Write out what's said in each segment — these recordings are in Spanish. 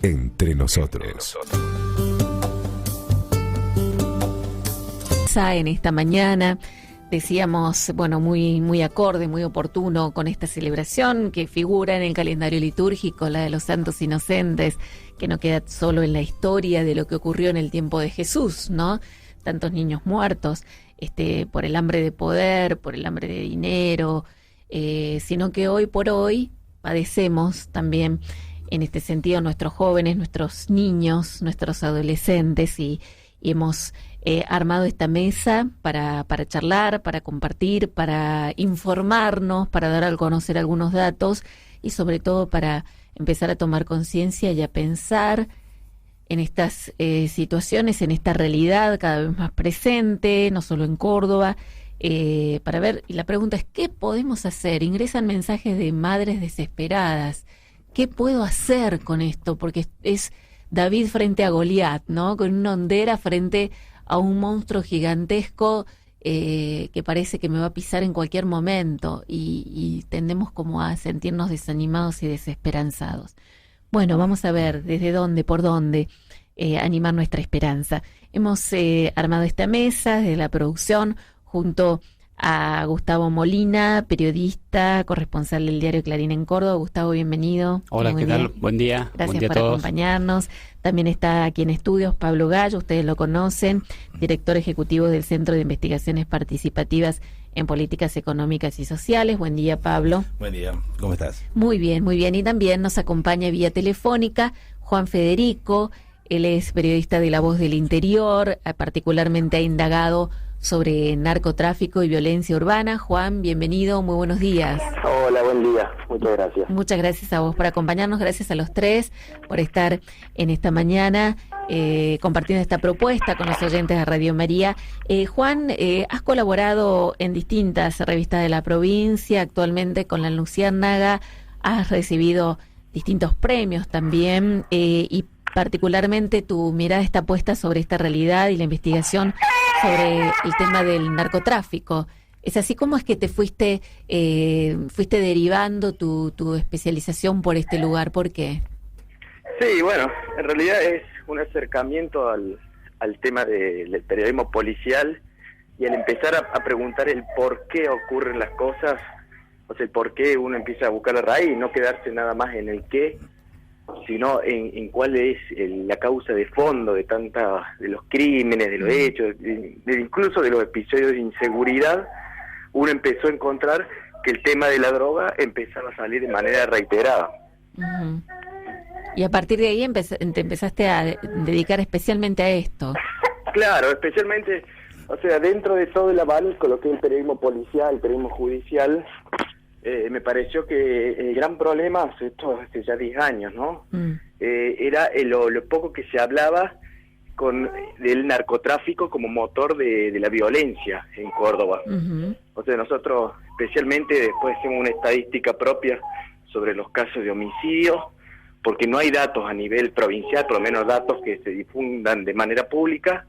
Entre nosotros. En esta mañana decíamos, bueno, muy acorde, muy oportuno con esta celebración que figura en el calendario litúrgico, la de los santos inocentes, que no queda solo en la historia de lo que ocurrió en el tiempo de Jesús, ¿no? Tantos niños muertos, por el hambre de poder, por el hambre de dinero, sino que hoy por hoy padecemos también en este sentido nuestros jóvenes, nuestros niños, nuestros adolescentes y hemos armado esta mesa para charlar, para compartir, para informarnos, para dar a conocer algunos datos y sobre todo para empezar a tomar conciencia y a pensar en estas situaciones, en esta realidad cada vez más presente, no solo en Córdoba, para ver, y la pregunta es, ¿qué podemos hacer? Ingresan mensajes de madres desesperadas. ¿Qué puedo hacer con esto? Porque es David frente a Goliat, ¿no? Con una hondera frente a un monstruo gigantesco que parece que me va a pisar en cualquier momento y tendemos como a sentirnos desanimados y desesperanzados. Bueno, vamos a ver desde dónde, por dónde animar nuestra esperanza. Hemos armado esta mesa desde la producción junto a Gustavo Molina, periodista, corresponsal del diario Clarín en Córdoba. Gustavo, bienvenido. Hola, ¿qué tal? Buen día. Gracias Buen día por a todos. acompañarnos. También está aquí en estudios Pablo Gallo, ustedes lo conocen, director ejecutivo del Centro de Investigaciones Participativas en Políticas Económicas y Sociales. Buen día, Pablo. Buen día, ¿cómo estás? Muy bien, muy bien. Y también nos acompaña vía telefónica Juan Federico. Él es periodista de La Voz del Interior, particularmente ha indagado sobre narcotráfico y violencia urbana. Juan, bienvenido, muy buenos días. Hola, buen día, muchas gracias. Muchas gracias a vos por acompañarnos, gracias a los tres por estar en esta mañana compartiendo esta propuesta con los oyentes de Radio María. Juan, has colaborado en distintas revistas de la provincia, actualmente con La Luciérnaga, has recibido distintos premios también y particularmente tu mirada está puesta sobre esta realidad y la investigación sobre el tema del narcotráfico. ¿Es así como es que te fuiste derivando tu especialización por este lugar? ¿Por qué? Sí, bueno, en realidad es un acercamiento al tema del periodismo policial y al empezar a preguntar el por qué ocurren las cosas, o sea, el por qué uno empieza a buscar la raíz, no quedarse nada más en el qué, sino en cuál es la causa de fondo de los crímenes, de los hechos, incluso de los episodios de inseguridad. Uno empezó a encontrar que el tema de la droga empezaba a salir de manera reiterada. Uh-huh. Y a partir de ahí te empezaste a dedicar especialmente a esto. Claro, especialmente, o sea, dentro de todo el abanico, lo que es el periodismo policial, el periodismo judicial, me pareció que el gran problema, esto hace ya 10 años, ¿no? Era lo poco que se hablaba del narcotráfico como motor de la violencia en Córdoba. Uh-huh. O sea, nosotros especialmente después hacemos una estadística propia sobre los casos de homicidio, porque no hay datos a nivel provincial, por lo menos datos que se difundan de manera pública,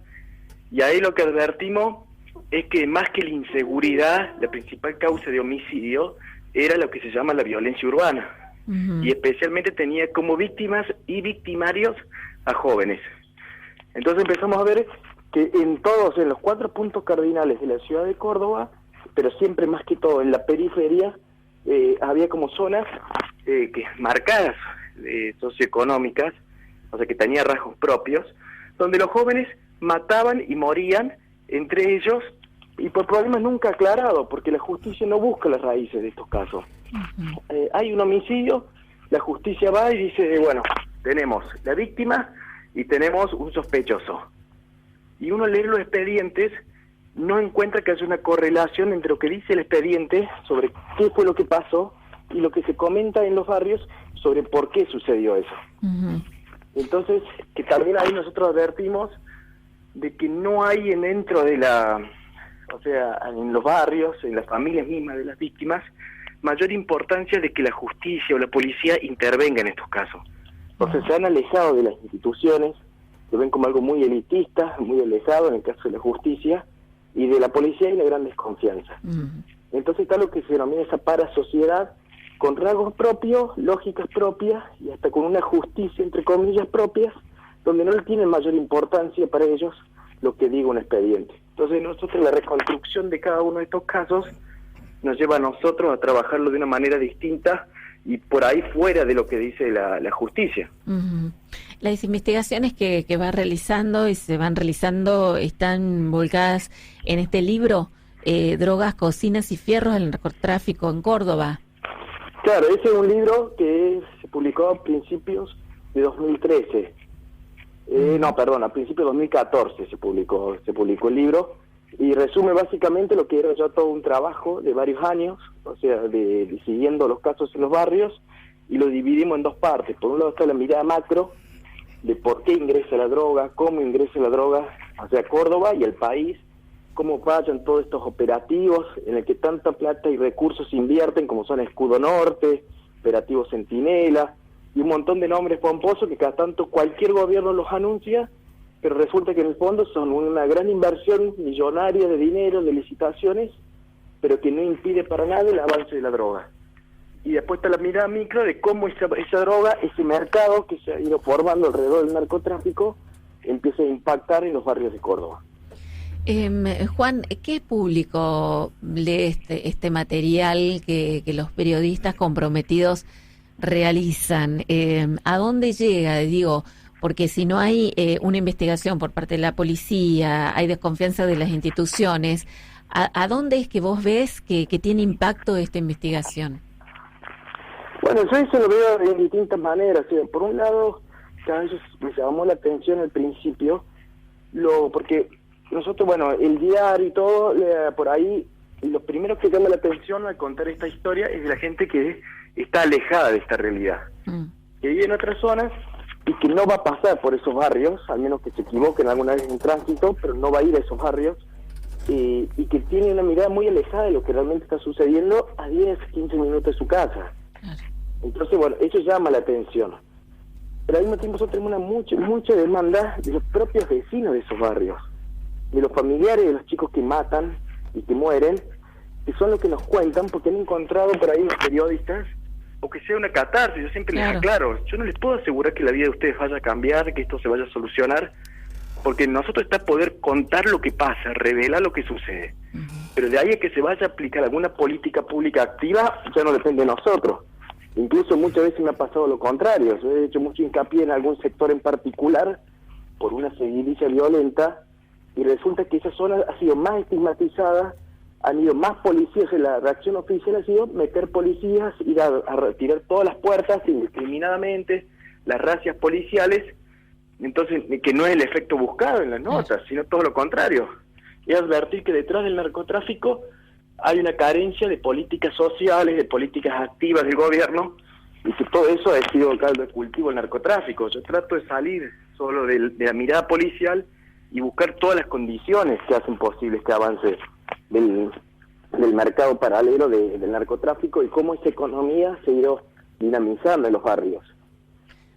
y ahí lo que advertimos es que más que la inseguridad, la principal causa de homicidio era lo que se llama la violencia urbana, uh-huh. Y especialmente tenía como víctimas y victimarios a jóvenes. Entonces empezamos a ver que en los 4 puntos cardinales de la ciudad de Córdoba, pero siempre más que todo en la periferia, había como zonas marcadas, socioeconómicas, o sea que tenía rasgos propios, donde los jóvenes mataban y morían entre ellos, y por problemas nunca aclarados, porque la justicia no busca las raíces de estos casos. Uh-huh. Hay un homicidio, la justicia va y dice, bueno, tenemos la víctima y tenemos un sospechoso. Y uno lee los expedientes, no encuentra que haya una correlación entre lo que dice el expediente sobre qué fue lo que pasó y lo que se comenta en los barrios sobre por qué sucedió eso. Uh-huh. Entonces, que también ahí nosotros advertimos de que no hay dentro de o sea, en los barrios, en las familias mismas de las víctimas, mayor importancia de que la justicia o la policía intervenga en estos casos. O sea, se han alejado de las instituciones, lo ven como algo muy elitista, muy alejado en el caso de la justicia, y de la policía hay una gran desconfianza. Uh-huh. Entonces está lo que se denomina esa parasociedad, con rasgos propios, lógicas propias y hasta con una justicia, entre comillas, propias, donde no le tiene mayor importancia para ellos lo que diga un expediente. Entonces nosotros la reconstrucción de cada uno de estos casos nos lleva a nosotros a trabajarlo de una manera distinta y por ahí fuera de lo que dice la justicia. Uh-huh. Las investigaciones que va realizando y se van realizando están volcadas en este libro, Drogas, Cocinas y Fierros del Narcotráfico en Córdoba. Claro, ese es un libro que se publicó a principios de 2013. A principios de 2014 se publicó el libro y resume básicamente lo que era ya todo un trabajo de varios años, o sea, de siguiendo los casos en los barrios, y lo dividimos en dos partes. Por un lado está la mirada macro de por qué ingresa la droga, cómo ingresa la droga hacia Córdoba y el país, cómo vayan todos estos operativos en el que tanta plata y recursos se invierten, como son Escudo Norte, Operativo Centinela, y un montón de nombres pomposos que cada tanto cualquier gobierno los anuncia, pero resulta que en el fondo son una gran inversión millonaria de dinero, de licitaciones, pero que no impide para nada el avance de la droga. Y después está la mirada micro de cómo esa droga, ese mercado que se ha ido formando alrededor del narcotráfico, empieza a impactar en los barrios de Córdoba. Juan, ¿qué público lee este material que los periodistas comprometidos realizan? ¿A dónde llega? Digo, porque si no hay una investigación por parte de la policía, hay desconfianza de las instituciones, ¿a dónde es que vos ves que tiene impacto esta investigación? Bueno, yo eso lo veo de distintas maneras. O sea, por un lado, cada vez me llamó la atención al principio, porque nosotros, el diario y todo, por ahí, lo primero que llama la atención al contar esta historia es de la gente que está alejada de esta realidad, que vive en otras zonas y que no va a pasar por esos barrios, al menos que se equivoquen alguna vez en tránsito, pero no va a ir a esos barrios, y que tiene una mirada muy alejada de lo que realmente está sucediendo a 10, 15 minutos de su casa. Entonces, eso llama la atención. Pero al mismo tiempo nosotros tenemos mucha demanda de los propios vecinos de esos barrios, de los familiares de los chicos que matan y que mueren, que son los que nos cuentan, porque han encontrado por ahí los periodistas, o que sea una catarsis. Yo siempre les aclaro, yo no les puedo asegurar que la vida de ustedes vaya a cambiar, que esto se vaya a solucionar, porque nosotros está poder contar lo que pasa, revelar lo que sucede. Pero de ahí a que se vaya a aplicar alguna política pública activa, ya no depende de nosotros. Incluso muchas veces me ha pasado lo contrario. Yo he hecho mucho hincapié en algún sector en particular por una seguidilla violenta, y resulta que esa zona ha sido más estigmatizada, han ido más policías. La reacción oficial ha sido meter policías, ir a retirar todas las puertas indiscriminadamente, las racias policiales. Entonces, que no es el efecto buscado en las notas, sino todo lo contrario. Y advertir que detrás del narcotráfico hay una carencia de políticas sociales, de políticas activas del gobierno, y que todo eso ha sido caldo de cultivo del narcotráfico. Yo trato de salir solo de la mirada policial y buscar todas las condiciones que hacen posible este avance del mercado paralelo del narcotráfico y cómo esa economía se ha ido dinamizando en los barrios.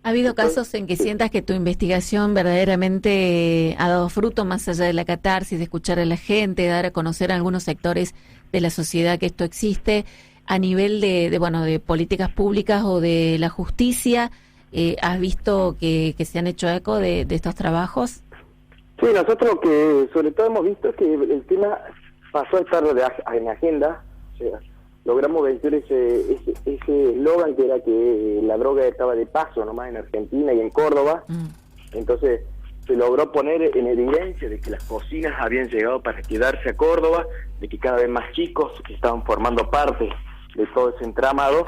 ¿Ha habido casos en que sientas que tu investigación verdaderamente ha dado fruto, más allá de la catarsis, de escuchar a la gente, de dar a conocer a algunos sectores de la sociedad que esto existe, a nivel de políticas públicas o de la justicia? ¿Has visto que se han hecho eco de estos trabajos? Sí, nosotros lo que sobre todo hemos visto es que el tema pasó a estar en agenda. O sea, logramos vencer ese eslogan que era que la droga estaba de paso nomás en Argentina y en Córdoba. Entonces se logró poner en evidencia de que las cocinas habían llegado para quedarse a Córdoba, de que cada vez más chicos estaban formando parte de todo ese entramado,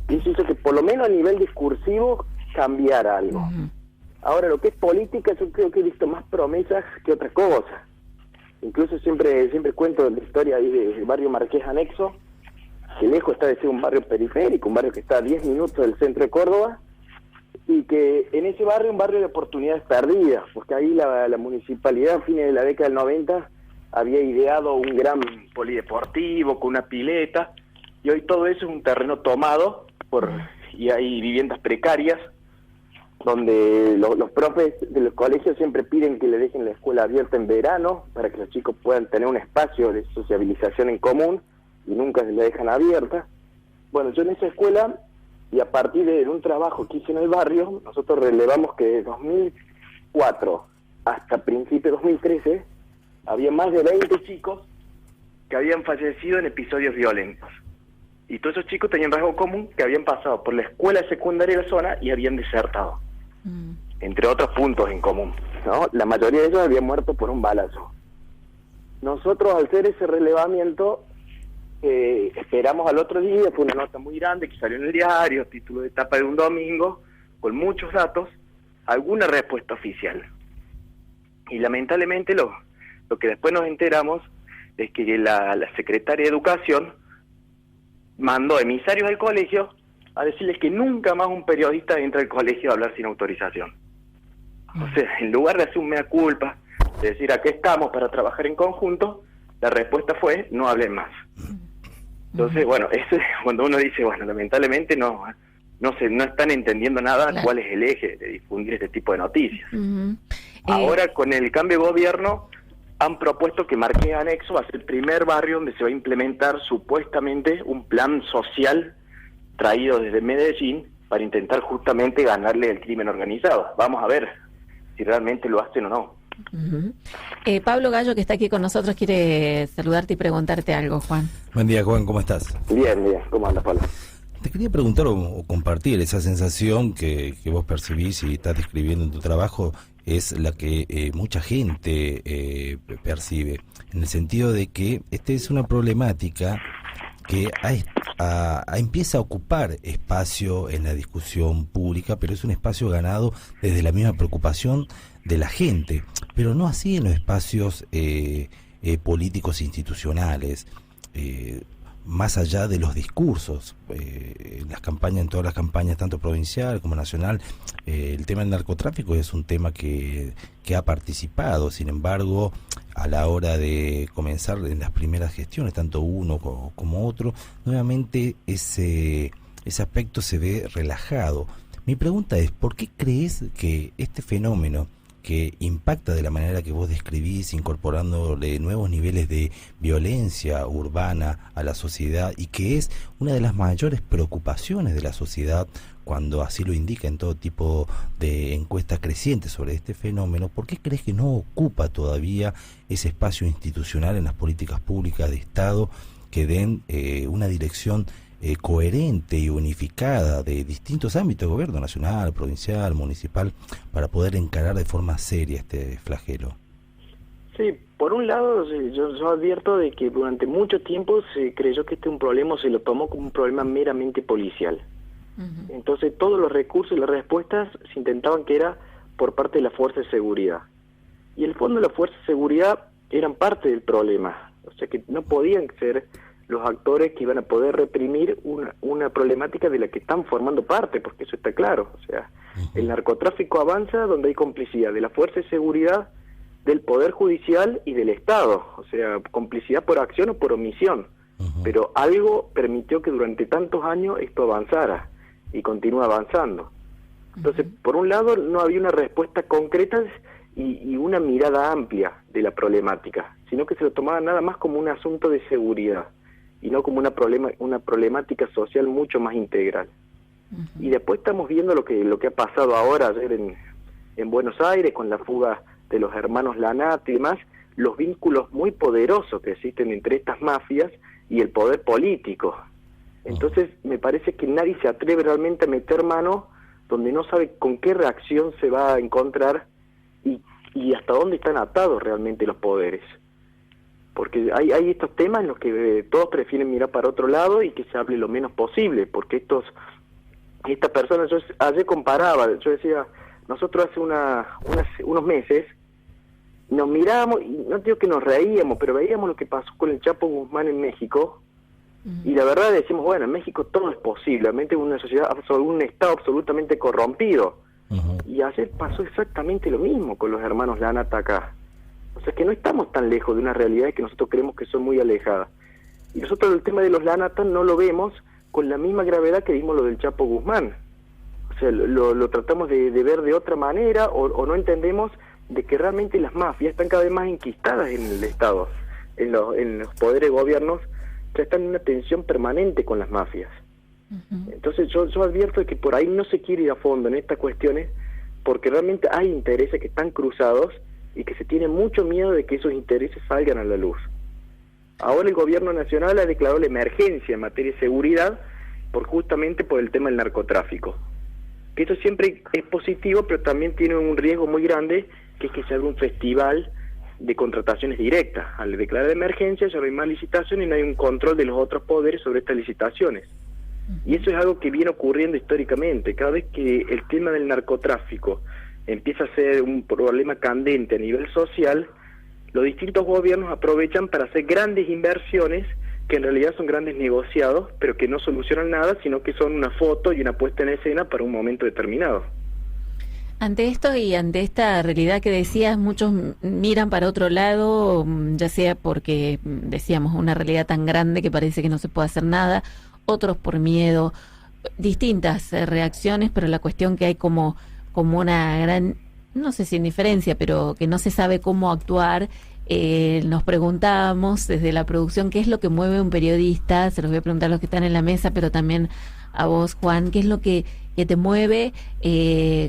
y eso hizo que por lo menos a nivel discursivo cambiara algo. Ahora, lo que es política, yo creo que he visto más promesas que otra cosa. Incluso siempre cuento la historia ahí del barrio Marqués Anexo, que lejos está de ser un barrio periférico, un barrio que está a 10 minutos del centro de Córdoba, y que en ese barrio, un barrio de oportunidades perdidas, porque ahí la municipalidad a fines de la década del 90 había ideado un gran polideportivo con una pileta, y hoy todo eso es un terreno tomado y hay viviendas precarias, donde los profes de los colegios siempre piden que le dejen la escuela abierta en verano para que los chicos puedan tener un espacio de sociabilización en común, y nunca se la dejan abierta. Bueno, yo en esa escuela, y a partir de un trabajo que hice en el barrio, nosotros relevamos que de 2004 hasta principios de 2013, había más de 20 chicos que habían fallecido en episodios violentos. Y todos esos chicos tenían rasgo común que habían pasado por la escuela secundaria de la zona y habían desertado. Entre otros puntos en común, ¿no? La mayoría de ellos habían muerto por un balazo. Nosotros, al hacer ese relevamiento, esperamos al otro día, fue una nota muy grande que salió en el diario, título de etapa de un domingo, con muchos datos, alguna respuesta oficial. Y lamentablemente lo que después nos enteramos es que la secretaria de Educación mandó emisarios al colegio a decirles que nunca más un periodista entra al colegio a hablar sin autorización. O sea, en lugar de hacer un mea culpa, de decir aquí estamos para trabajar en conjunto, la respuesta fue no hablen más. Entonces, bueno, eso es cuando uno dice, bueno, lamentablemente no están entendiendo nada. Claro. Cuál es el eje de difundir este tipo de noticias. Ahora, con el cambio de gobierno, han propuesto que Marqués de Anexo va a ser el primer barrio donde se va a implementar supuestamente un plan social traído desde Medellín para intentar justamente ganarle el crimen organizado. Vamos a ver si realmente lo hacen o no. Pablo Gallo, que está aquí con nosotros, quiere saludarte y preguntarte algo, Juan. Buen día, Juan, ¿cómo estás? Bien, ¿cómo andas, Pablo? Te quería preguntar o compartir esa sensación que vos percibís y estás describiendo en tu trabajo, es la que mucha gente percibe, en el sentido de que esta es una problemática que empieza a ocupar espacio en la discusión pública, pero es un espacio ganado desde la misma preocupación de la gente, pero no así en los espacios políticos institucionales, más allá de los discursos. En las campañas, en todas las campañas, tanto provincial como nacional, el tema del narcotráfico es un tema que ha participado. Sin embargo, a la hora de comenzar en las primeras gestiones, tanto uno como otro, nuevamente ese aspecto se ve relajado. Mi pregunta es, ¿por qué crees que este fenómeno, que impacta de la manera que vos describís, incorporándole nuevos niveles de violencia urbana a la sociedad, y que es una de las mayores preocupaciones de la sociedad cuando así lo indica en todo tipo de encuestas crecientes sobre este fenómeno, ¿por qué crees que no ocupa todavía ese espacio institucional en las políticas públicas de Estado que den una dirección coherente y unificada de distintos ámbitos de gobierno, nacional, provincial, municipal, para poder encarar de forma seria este flagelo? Sí, por un lado, yo advierto de que durante mucho tiempo se creyó que este un problema, se lo tomó como un problema meramente policial. Entonces todos los recursos y las respuestas se intentaban que era por parte de la fuerza de seguridad. Y el fondo de la fuerza de seguridad eran parte del problema. O sea que no podían ser los actores que iban a poder reprimir una problemática de la que están formando parte, porque eso está claro. O sea, el narcotráfico avanza donde hay complicidad de la fuerza de seguridad, del Poder Judicial y del Estado. O sea, complicidad por acción o por omisión. Pero algo permitió que durante tantos años esto avanzara y continúa avanzando. Entonces, por un lado, no había una respuesta concreta y una mirada amplia de la problemática, sino que se lo tomaba nada más como un asunto de seguridad y no como una problemática social mucho más integral. Y después estamos viendo lo que ha pasado ahora, ayer en Buenos Aires, con la fuga de los hermanos Lanata y demás, los vínculos muy poderosos que existen entre estas mafias y el poder político. Entonces me parece que nadie se atreve realmente a meter mano donde no sabe con qué reacción se va a encontrar y hasta dónde están atados realmente los poderes. Porque hay estos temas en los que todos prefieren mirar para otro lado y que se hable lo menos posible, porque estas personas, yo ayer comparaba, yo decía, nosotros hace unos meses nos mirábamos, y no digo que nos reíamos, pero veíamos lo que pasó con el Chapo Guzmán en México, y la verdad decimos, bueno, en México todo es posible, realmente una sociedad, un Estado absolutamente corrompido. Y ayer pasó exactamente lo mismo con los hermanos Lanata acá. O sea que no estamos tan lejos de unas realidades que nosotros creemos que son muy alejadas. Y nosotros el tema de los Lanata no lo vemos con la misma gravedad que vimos lo del Chapo Guzmán. O sea, lo tratamos de ver de otra manera o no entendemos de que realmente las mafias están cada vez más enquistadas en el Estado, en los poderes gobiernos, ya están en una tensión permanente con las mafias. Entonces yo advierto de que por ahí no se quiere ir a fondo en estas cuestiones, porque realmente hay intereses que están cruzados y que se tiene mucho miedo de que esos intereses salgan a la luz. Ahora el gobierno nacional ha declarado la emergencia en materia de seguridad justamente por el tema del narcotráfico. Que esto siempre es positivo, pero también tiene un riesgo muy grande, que es que se haga un festival de contrataciones directas. Al declarar emergencia ya no hay más licitaciones y no hay un control de los otros poderes sobre estas licitaciones. Y eso es algo que viene ocurriendo históricamente. Cada vez que el tema del narcotráfico empieza a ser un problema candente a nivel social, los distintos gobiernos aprovechan para hacer grandes inversiones que en realidad son grandes negociados, pero que no solucionan nada, sino que son una foto y una puesta en escena para un momento determinado. Ante esto y ante esta realidad que decías, muchos miran para otro lado, ya sea porque, decíamos, una realidad tan grande que parece que no se puede hacer nada, otros por miedo, distintas reacciones, pero la cuestión que hay como una gran, no sé si indiferencia, pero que no se sabe cómo actuar. Nos preguntábamos desde la producción qué es lo que mueve a un periodista, se los voy a preguntar a los que están en la mesa, pero también a vos, Juan, qué es lo que te mueve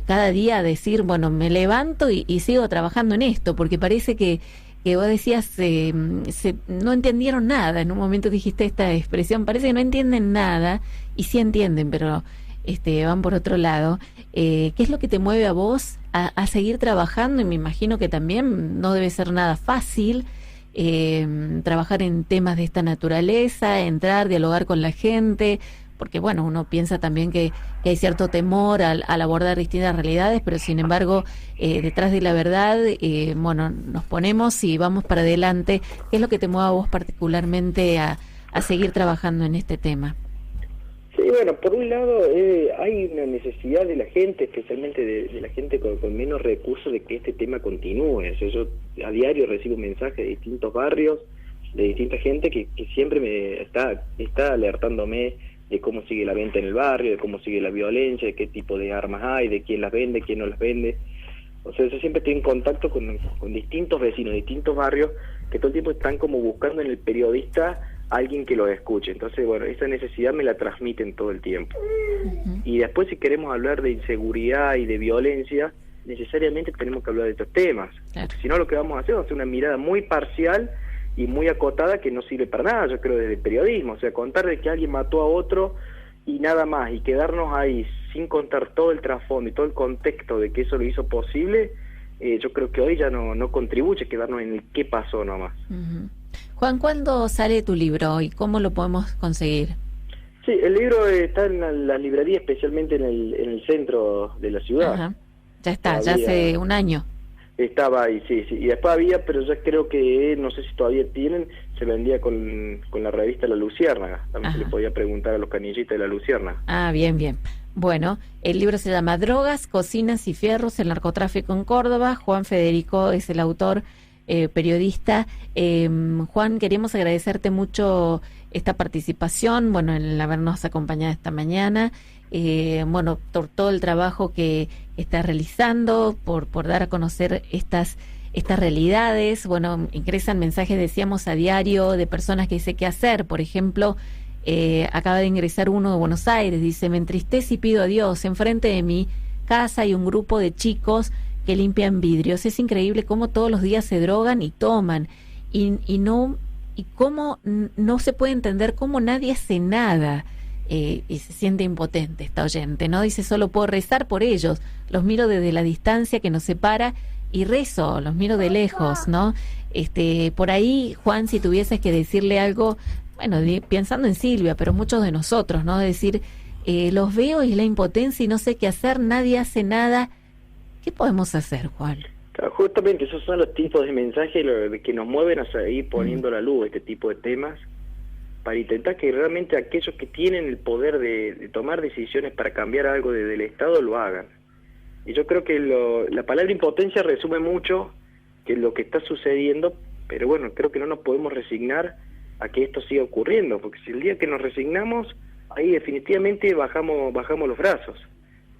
cada día a decir, bueno, me levanto y sigo trabajando en esto, porque parece que vos decías, no entendieron nada, en un momento dijiste esta expresión, parece que no entienden nada, y sí entienden, pero van por otro lado. ¿Qué es lo que te mueve a vos a seguir trabajando? Y me imagino que también no debe ser nada fácil trabajar en temas de esta naturaleza, entrar, dialogar con la gente, porque bueno, uno piensa también que hay cierto temor al abordar distintas realidades, pero sin embargo, detrás de la verdad, bueno, nos ponemos y vamos para adelante. ¿Qué es lo que te mueve a vos particularmente a seguir trabajando en este tema? Sí, bueno, por un lado hay una necesidad de la gente, especialmente de la gente con menos recursos, de que este tema continúe. O sea, yo a diario recibo mensajes de distintos barrios, de distinta gente que siempre me está alertándome de cómo sigue la venta en el barrio, de cómo sigue la violencia, de qué tipo de armas hay, de quién las vende, quién no las vende. O sea, yo siempre estoy en contacto con distintos vecinos, distintos barrios, que todo el tiempo están como buscando en el periodista alguien que los escuche. Entonces, bueno, esa necesidad me la transmiten todo el tiempo. Y después, si queremos hablar de inseguridad y de violencia, necesariamente tenemos que hablar de estos temas. Claro. Si no, lo que vamos a hacer es una mirada muy parcial y muy acotada que no sirve para nada, yo creo, desde el periodismo. O sea, contar de que alguien mató a otro y nada más, y quedarnos ahí sin contar todo el trasfondo y todo el contexto de que eso lo hizo posible, yo creo que hoy ya no contribuye, quedarnos en el qué pasó nomás. Juan, ¿cuándo sale tu libro y cómo lo podemos conseguir? Sí, el libro está en la librería, especialmente en el centro de la ciudad. Ajá. Ya está, ya hace un año. Estaba ahí, sí, y después había, pero ya creo que, no sé si todavía tienen, se vendía con la revista La Luciérnaga. También se le podía preguntar a los canillitas de La Luciérnaga. Ah, bien. Bueno, el libro se llama Drogas, Cocinas y Fierros, el narcotráfico en Córdoba. Juan Federico es el autor, periodista. Juan, queríamos agradecerte mucho esta participación, bueno, el habernos acompañado esta mañana, bueno, por todo el trabajo que estás realizando, por dar a conocer estas realidades. Bueno, ingresan mensajes, decíamos, a diario de personas que dicen qué hacer. Por ejemplo, acaba de ingresar uno de Buenos Aires, dice: me entristece y pido a Dios, enfrente de mi casa hay un grupo de chicos que limpian vidrios. Es increíble cómo todos los días se drogan y toman, y cómo no se puede entender cómo nadie hace nada, y se siente impotente esta oyente, ¿no? Dice: solo puedo rezar por ellos, los miro desde la distancia que nos separa y rezo, los miro de lejos, ¿no? Por ahí, Juan, si tuvieses que decirle algo, bueno, pensando en Silvia, pero muchos de nosotros, ¿no? De decir, los veo y la impotencia y no sé qué hacer, nadie hace nada. ¿Qué podemos hacer, Juan? Justamente esos son los tipos de mensajes que nos mueven a seguir poniendo a la luz este tipo de temas, para intentar que realmente aquellos que tienen el poder de tomar decisiones para cambiar algo desde el Estado lo hagan. Y yo creo que la palabra impotencia resume mucho que lo que está sucediendo, pero bueno, creo que no nos podemos resignar a que esto siga ocurriendo, porque si el día que nos resignamos, ahí definitivamente bajamos los brazos.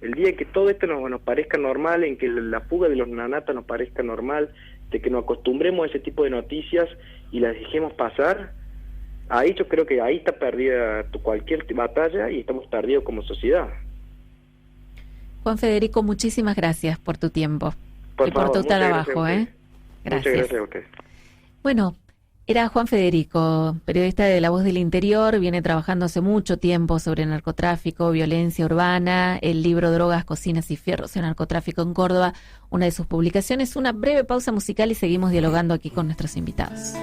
El día que todo esto nos parezca normal, en que la fuga de los nanatas nos parezca normal, de que nos acostumbremos a ese tipo de noticias y las dejemos pasar, ahí yo creo que ahí está perdida cualquier batalla y estamos perdidos como sociedad. Juan Federico, muchísimas gracias por tu tiempo y por tu trabajo. Gracias. Gracias. Muchas gracias a usted. Bueno, era Juan Federico, periodista de La Voz del Interior, viene trabajando hace mucho tiempo sobre narcotráfico, violencia urbana, el libro Drogas, Cocinas y Fierros y Narcotráfico en Córdoba, una de sus publicaciones. Una breve pausa musical y seguimos dialogando aquí con nuestros invitados.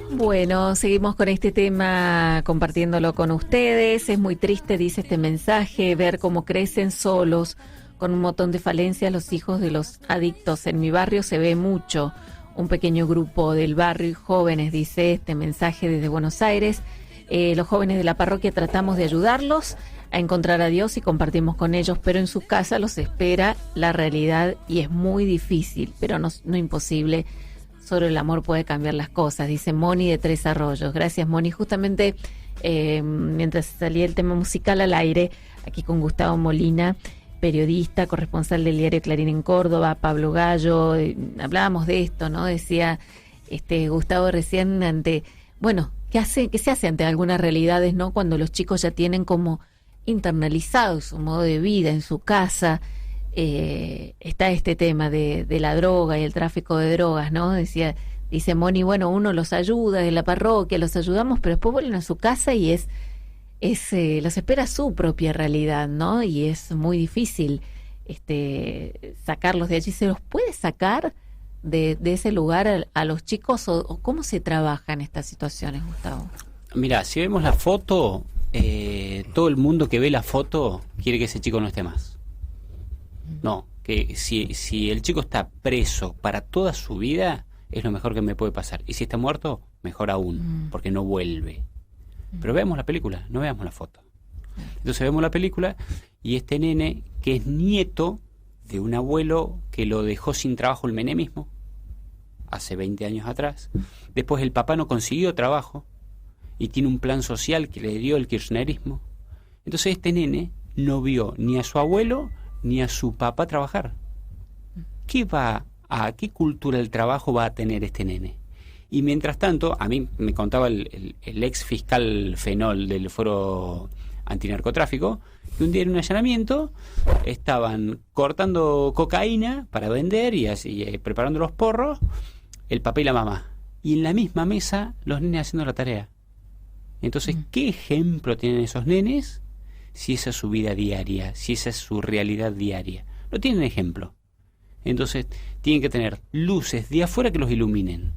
Bueno, seguimos con este tema compartiéndolo con ustedes. Es muy triste, dice este mensaje, ver cómo crecen solos, con un montón de falencias, los hijos de los adictos. En mi barrio se ve mucho, un pequeño grupo del barrio y jóvenes, dice este mensaje desde Buenos Aires. Los jóvenes de la parroquia tratamos de ayudarlos a encontrar a Dios y compartimos con ellos, pero en su casa los espera la realidad y es muy difícil, pero no imposible. Solo el amor puede cambiar las cosas, dice Moni de Tres Arroyos. Gracias, Moni. Justamente mientras salía el tema musical al aire, aquí con Gustavo Molina, periodista, corresponsal del diario Clarín en Córdoba, Pablo Gallo, hablábamos de esto, ¿no? Decía Gustavo recién ¿qué se hace ante algunas realidades, ¿no? Cuando los chicos ya tienen como internalizado su modo de vida en su casa. Está este tema de la droga y el tráfico de drogas, ¿no? Dice Moni, bueno, uno los ayuda de la parroquia, los ayudamos, pero después vuelven a su casa y los espera su propia realidad, ¿no? Y es muy difícil sacarlos de allí. ¿Se los puede sacar de ese lugar a los chicos o cómo se trabaja en estas situaciones, Gustavo? Mira, si vemos la foto, todo el mundo que ve la foto quiere que ese chico no esté más. No, que si el chico está preso para toda su vida, es lo mejor que me puede pasar. Y si está muerto, mejor aún, porque no vuelve. Pero veamos la película, no veamos la foto. Entonces vemos la película y este nene, que es nieto de un abuelo que lo dejó sin trabajo el menemismo, hace 20 años atrás. Después el papá no consiguió trabajo y tiene un plan social que le dio el kirchnerismo. Entonces este nene no vio ni a su abuelo ni a su papá trabajar. ¿Qué cultura del trabajo va a tener este nene? Y mientras tanto, a mí me contaba el ex fiscal Fenol del Foro Antinarcotráfico, que un día en un allanamiento estaban cortando cocaína para vender y así, preparando los porros, el papá y la mamá. Y en la misma mesa los nenes haciendo la tarea. Entonces, ¿qué ejemplo tienen esos nenes si esa es su vida diaria, si esa es su realidad diaria? No tienen ejemplo. Entonces, tienen que tener luces de afuera que los iluminen.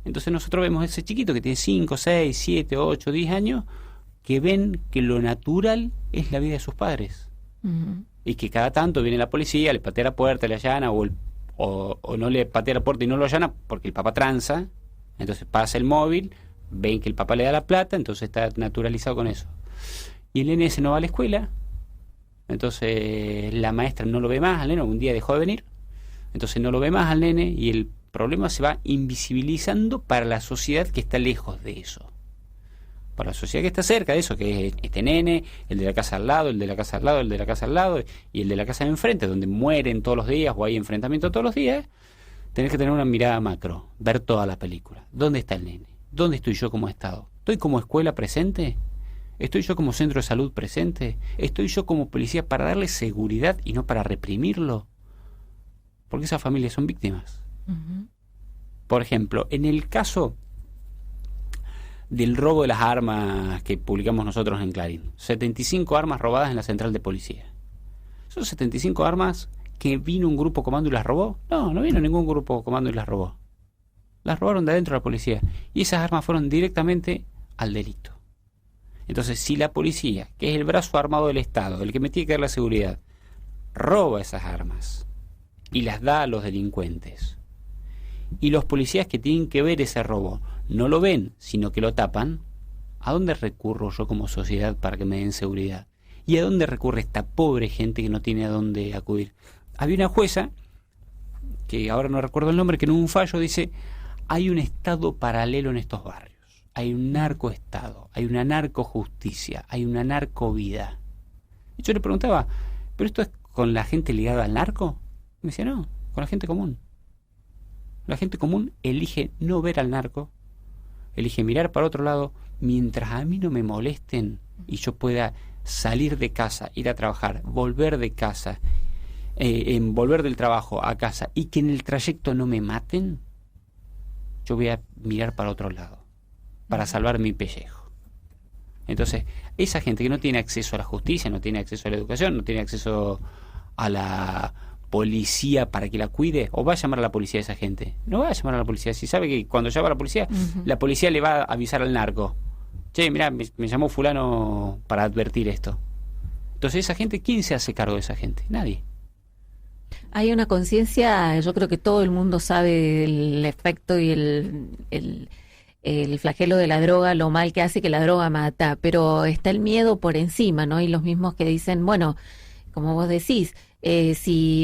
Entonces nosotros vemos a ese chiquito que tiene 5, 6, 7, 8, 10 años, que ven que lo natural es la vida de sus padres. Y que cada tanto viene la policía, le patea la puerta, le allana, o no le patea la puerta y no lo allana porque el papá tranza. Entonces pasa el móvil, ven que el papá le da la plata, entonces está naturalizado con eso. Y el nene ese no va a la escuela, entonces la maestra no lo ve más al nene, un día dejó de venir, entonces no lo ve más al nene y el problema se va invisibilizando para la sociedad que está lejos de eso. Para la sociedad que está cerca de eso, que es este nene, el de la casa al lado, el de la casa al lado, el de la casa al lado y el de la casa de enfrente, donde mueren todos los días o hay enfrentamientos todos los días, tenés que tener una mirada macro, ver toda la película. ¿Dónde está el nene? ¿Dónde estoy yo como Estado? ¿Estoy como escuela presente? ¿Estoy yo como centro de salud presente? ¿Estoy yo como policía para darle seguridad y no para reprimirlo? Porque esas familias son víctimas. Por ejemplo, en el caso del robo de las armas que publicamos nosotros en Clarín, 75 armas robadas en la central de policía. ¿Son 75 armas que vino un grupo comando y las robó? No, no vino ningún grupo comando y las robó. Las robaron de adentro de la policía y esas armas fueron directamente al delito. Entonces, si la policía, que es el brazo armado del Estado, el que me tiene que dar la seguridad, roba esas armas y las da a los delincuentes, y los policías que tienen que ver ese robo no lo ven, sino que lo tapan, ¿a dónde recurro yo como sociedad para que me den seguridad? ¿Y a dónde recurre esta pobre gente que no tiene a dónde acudir? Había una jueza, que ahora no recuerdo el nombre, que en un fallo dice: hay un estado paralelo en estos barrios, hay un narcoestado, hay una narcojusticia, hay una narcovida. Y yo le preguntaba, ¿pero esto es con la gente ligada al narco? Y me decía, no, con la gente común. La gente común elige no ver al narco, elige mirar para otro lado, mientras a mí no me molesten y yo pueda salir de casa, ir a trabajar, volver de casa, volver del trabajo a casa y que en el trayecto no me maten, yo voy a mirar para otro lado, para salvar mi pellejo. Entonces, esa gente que no tiene acceso a la justicia, no tiene acceso a la educación, no tiene acceso a la policía para que la cuide, o va a llamar a la policía a esa gente. No va a llamar a la policía, si sabe que cuando llama a la policía le va a avisar al narco: che, mirá, me llamó fulano para advertir esto. Entonces esa gente, ¿quién se hace cargo de esa gente? Nadie. Hay una conciencia, yo creo que todo el mundo sabe el efecto y el flagelo de la droga, lo mal que hace, que la droga mata, pero está el miedo por encima, ¿no? Y los mismos que dicen, bueno, como vos decís,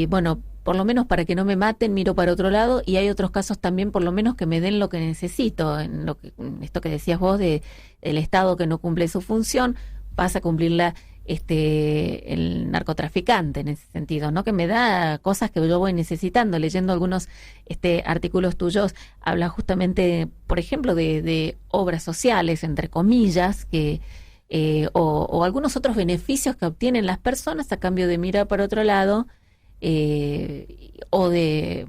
bueno, por lo menos para que no me maten, miro para otro lado, y hay otros casos también, por lo menos que me den lo que necesito, en esto que decías vos del Estado que no cumple su función, pasa a cumplirla el narcotraficante en ese sentido, ¿no? Que me da cosas que yo voy necesitando. Leyendo algunos artículos tuyos, habla justamente, por ejemplo, de obras sociales, entre comillas, que o algunos otros beneficios que obtienen las personas a cambio de mirar para otro lado, o de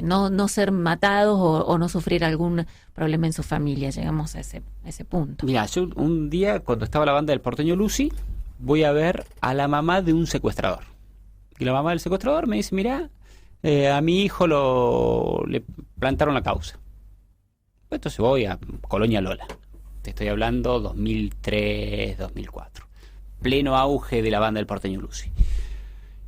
no ser matados o no sufrir algún problema en su familia. Llegamos a ese punto. Mira, yo un día, cuando estaba la banda del Porteño Lucy, voy a ver a la mamá de un secuestrador. Y la mamá del secuestrador me dice, mira, a mi hijo le plantaron la causa. Entonces voy a Colonia Lola. Te estoy hablando 2003, 2004. Pleno auge de la banda del Porteño Lucy.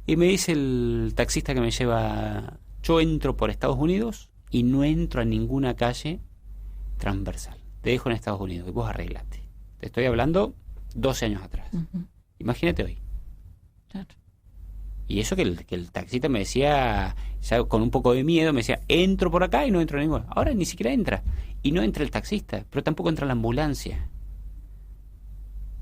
Y me dice el taxista que me lleva: yo entro por Estados Unidos y no entro a ninguna calle transversal. Te dejo en Estados Unidos y vos arreglate. Te estoy hablando 12 años atrás. Imagínate hoy. Claro. Y eso que el taxista me decía, ya con un poco de miedo, me decía, entro por acá y no entro a ninguna. Ahora ni siquiera entra. Y no entra el taxista, pero tampoco entra la ambulancia.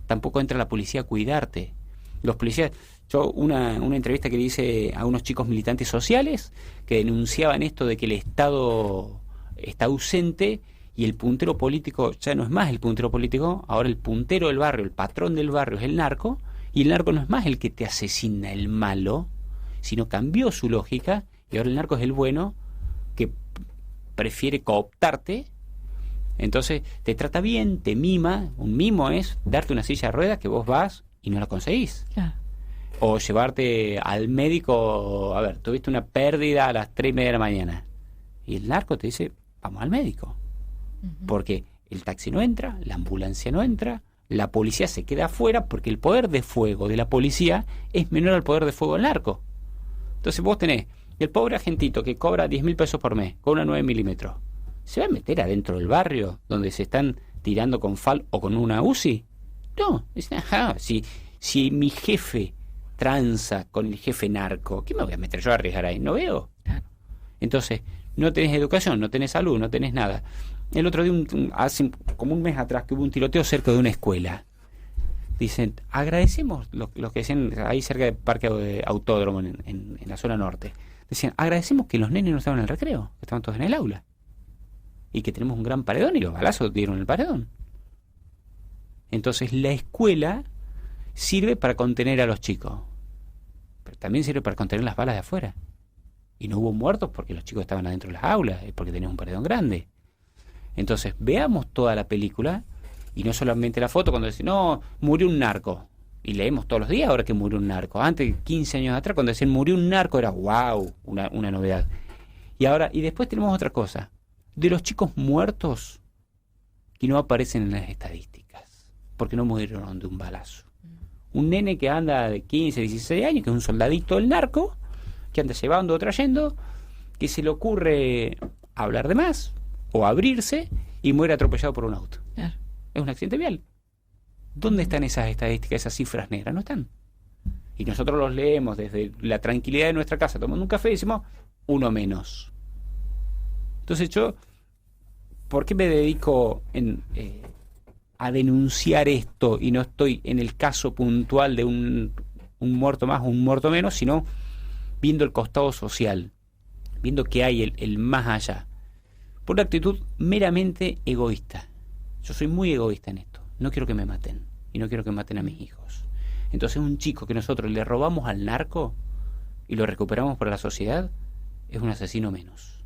Tampoco entra la policía a cuidarte. Los policías... Yo una entrevista que le hice a unos chicos militantes sociales que denunciaban esto de que el Estado está ausente y el puntero político ya no es más el puntero político, ahora el puntero del barrio, el patrón del barrio es el narco, y el narco no es más el que te asesina, el malo, sino cambió su lógica y ahora el narco es el bueno que prefiere cooptarte. Entonces te trata bien, te mima. Un mimo es darte una silla de ruedas que vos vas y no la conseguís. Claro. O llevarte al médico, a ver, tuviste una pérdida a las 3:30 de la mañana. Y el narco te dice, vamos al médico. Porque el taxi no entra, la ambulancia no entra, la policía se queda afuera porque el poder de fuego de la policía es menor al poder de fuego del narco. Entonces vos tenés el pobre agentito que cobra 10.000 pesos por mes con una 9 milímetros. ¿Se va a meter adentro del barrio donde se están tirando con FAL o con una UCI? No, dicen, ajá, si mi jefe tranza con el jefe narco, ¿qué me voy a meter yo a arriesgar ahí? No veo. Entonces, no tenés educación, no tenés salud, no tenés nada. El otro día, hace como un mes atrás, que hubo un tiroteo cerca de una escuela. Dicen, agradecemos, lo que decían ahí cerca del parque autódromo en la zona norte. Decían, agradecemos que los nenes no estaban en el recreo, que estaban todos en el aula. Y que tenemos un gran paredón y los balazos dieron el paredón. Entonces, la escuela sirve para contener a los chicos, pero también sirve para contener las balas de afuera. Y no hubo muertos porque los chicos estaban adentro de las aulas, es porque tenían un paredón grande. Entonces, veamos toda la película y no solamente la foto cuando dicen, no, murió un narco. Y leemos todos los días ahora que murió un narco. Antes, 15 años atrás, cuando decían murió un narco, era wow, una novedad. Y después tenemos otra cosa. De los chicos muertos que no aparecen en las estadísticas, porque no murieron de un balazo. Un nene que anda de 15, 16 años, que es un soldadito del narco, que anda llevando o trayendo, que se le ocurre hablar de más o abrirse y muere atropellado por un auto. Claro. Es un accidente vial. ¿Dónde están esas estadísticas, esas cifras negras? No están. Y nosotros los leemos desde la tranquilidad de nuestra casa, tomando un café y decimos, uno menos. Entonces yo, ¿por qué me dedico a denunciar esto y no estoy en el caso puntual de un muerto más o un muerto menos, sino viendo el costado social, viendo que hay el más allá? Por una actitud meramente egoísta. Yo soy muy egoísta en esto. No quiero que me maten y no quiero que maten a mis hijos. Entonces un chico que nosotros le robamos al narco y lo recuperamos para la sociedad es un asesino menos.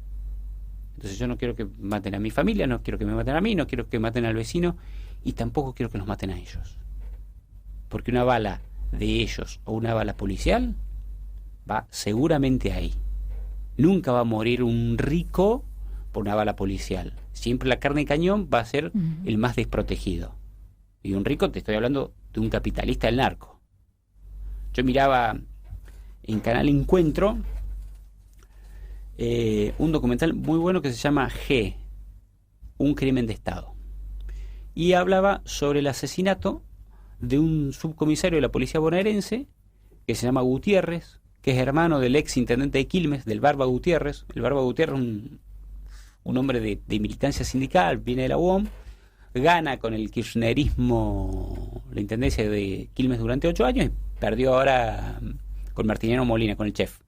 Entonces yo no quiero que maten a mi familia, no quiero que me maten a mí, no quiero que maten al vecino y tampoco quiero que nos maten a ellos. Porque una bala de ellos o una bala policial va seguramente ahí. Nunca va a morir un rico por una bala policial. Siempre la carne de cañón va a ser el más desprotegido. Y un rico, te estoy hablando de un capitalista del narco. Yo miraba en Canal Encuentro un documental muy bueno que se llama G, un crimen de Estado. Y hablaba sobre el asesinato de un subcomisario de la policía bonaerense que se llama Gutiérrez, que es hermano del ex intendente de Quilmes, del Barba Gutiérrez. El Barba Gutiérrez es un hombre de militancia sindical, viene de la UOM, gana con el kirchnerismo la intendencia de Quilmes durante 8 años y perdió ahora con Martiniano Molina, con el chef.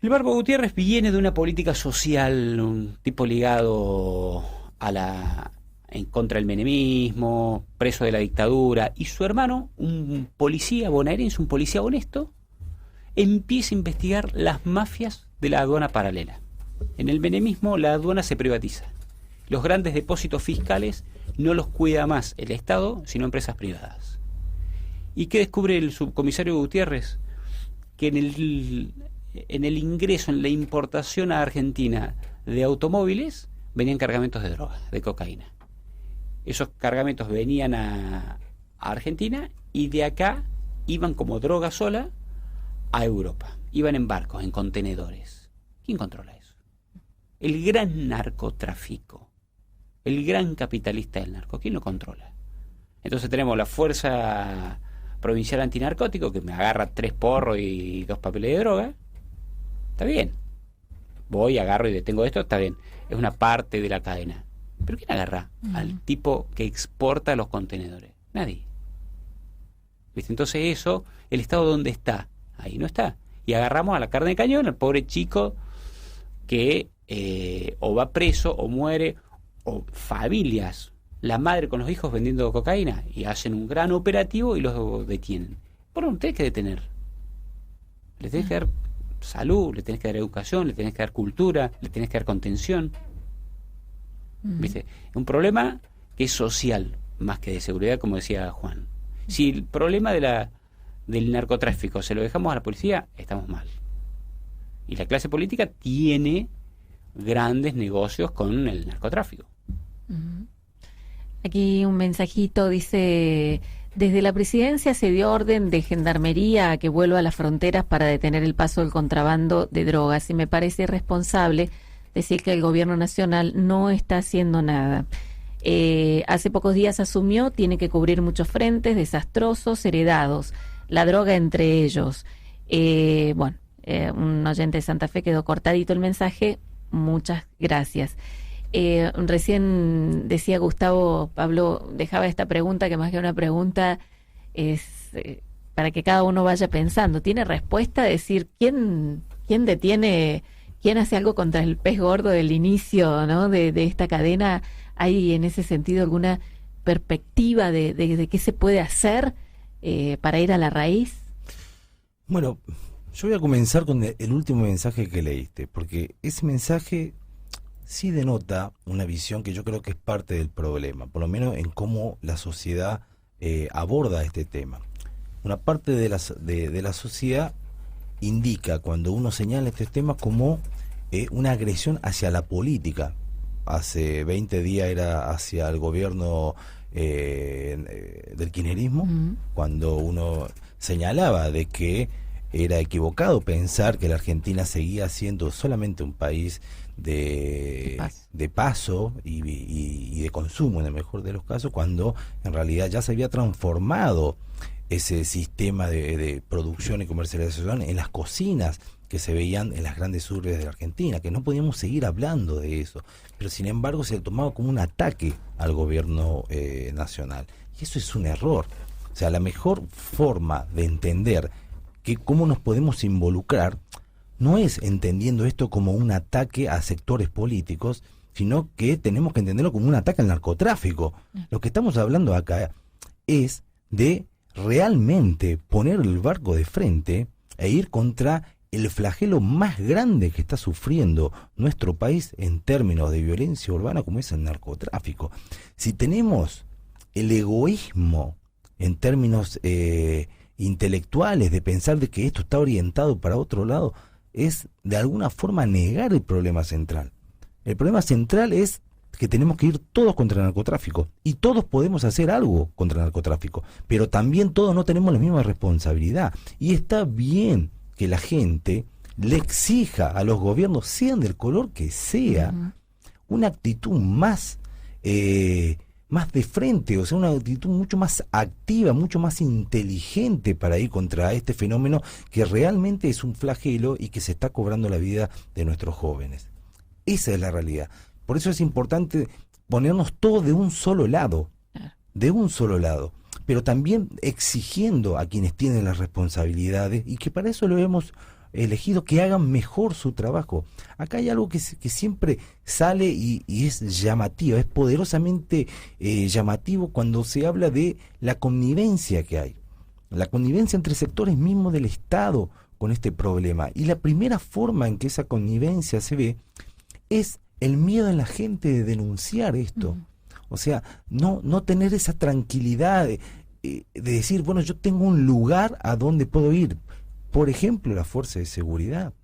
El Barba Gutiérrez viene de una política social, un tipo ligado en contra del menemismo, preso de la dictadura, y su hermano, un policía bonaerense, un policía honesto, empieza a investigar las mafias de la aduana paralela. En el menemismo la aduana se privatiza. Los grandes depósitos fiscales no los cuida más el Estado, sino empresas privadas. ¿Y qué descubre el subcomisario Gutiérrez? Que en el ingreso, en la importación a Argentina de automóviles, venían cargamentos de droga, de cocaína. Esos cargamentos venían a Argentina y de acá iban como droga sola a Europa. Iban en barcos, en contenedores. ¿Quién controla eso? El gran narcotráfico, el gran capitalista del narco. ¿Quién lo controla? Entonces tenemos la fuerza provincial antinarcótico que me agarra 3 porros y 2 papeles de droga, está bien. Voy, agarro y detengo esto, está bien. Es una parte de la cadena. ¿Pero quién agarra al tipo que exporta los contenedores? Nadie. ¿Viste? Entonces eso, ¿el Estado dónde está? Ahí no está. Y agarramos a la carne de cañón, al pobre chico que o va preso o muere, o familias, la madre con los hijos vendiendo cocaína, y hacen un gran operativo y los detienen. Bueno, no tenés que detener. Le tenés que dar salud, le tenés que dar educación, le tenés que dar cultura, le tenés que dar contención. ¿Viste? Es un problema que es social, más que de seguridad, como decía Juan. Si el problema del narcotráfico se lo dejamos a la policía, estamos mal. Y la clase política tiene grandes negocios con el narcotráfico. Aquí un mensajito dice: desde la presidencia se dio orden de gendarmería a que vuelva a las fronteras para detener el paso del contrabando de drogas, y me parece irresponsable decir que el gobierno nacional no está haciendo nada. Hace pocos días asumió, tiene que cubrir muchos frentes desastrosos, heredados, la droga entre ellos. Un oyente de Santa Fe, quedó cortadito el mensaje, muchas gracias. Recién decía Gustavo, Pablo dejaba esta pregunta, que más que una pregunta es para que cada uno vaya pensando. ¿Tiene respuesta? Decir, ¿quién detiene, quién hace algo contra el pez gordo del inicio, ¿no? de esta cadena? ¿Hay en ese sentido alguna perspectiva de qué se puede hacer para ir a la raíz? Bueno, yo voy a comenzar con el último mensaje que leíste, porque ese mensaje sí denota una visión que yo creo que es parte del problema, por lo menos en cómo la sociedad aborda este tema. Una parte de la sociedad indica, cuando uno señala este tema, como una agresión hacia la política. Hace 20 días era hacia el gobierno del kirchnerismo, cuando uno señalaba de que era equivocado pensar que la Argentina seguía siendo solamente un país de paso y de consumo, en el mejor de los casos, cuando en realidad ya se había transformado ese sistema de producción y comercialización en las cocinas que se veían en las grandes urbes de la Argentina, que no podíamos seguir hablando de eso, pero sin embargo se tomaba como un ataque al gobierno nacional, y eso es un error. O sea, la mejor forma de entender que cómo nos podemos involucrar no es entendiendo esto como un ataque a sectores políticos, sino que tenemos que entenderlo como un ataque al narcotráfico. Lo que estamos hablando acá es de realmente poner el barco de frente e ir contra el flagelo más grande que está sufriendo nuestro país en términos de violencia urbana, como es el narcotráfico. Si tenemos el egoísmo en términos intelectuales de pensar de que esto está orientado para otro lado, es de alguna forma negar el problema central. El problema central es que tenemos que ir todos contra el narcotráfico, y todos podemos hacer algo contra el narcotráfico, pero también todos no tenemos la misma responsabilidad, y está bien que la gente le exija a los gobiernos, sean del color que sea, una actitud más de frente, o sea, una actitud mucho más activa, mucho más inteligente para ir contra este fenómeno que realmente es un flagelo y que se está cobrando la vida de nuestros jóvenes. Esa es la realidad. Por eso es importante ponernos todos de un solo lado, pero también exigiendo a quienes tienen las responsabilidades, y que para eso lo hemos elegido, que hagan mejor su trabajo. Acá hay algo que siempre sale y es llamativo, es poderosamente llamativo cuando se habla de la connivencia que hay, la connivencia entre sectores mismos del Estado con este problema. Y la primera forma en que esa connivencia se ve es el miedo en la gente de denunciar esto. O sea, no tener esa tranquilidad de decir, bueno, yo tengo un lugar a donde puedo ir. Por ejemplo, la fuerza de seguridad.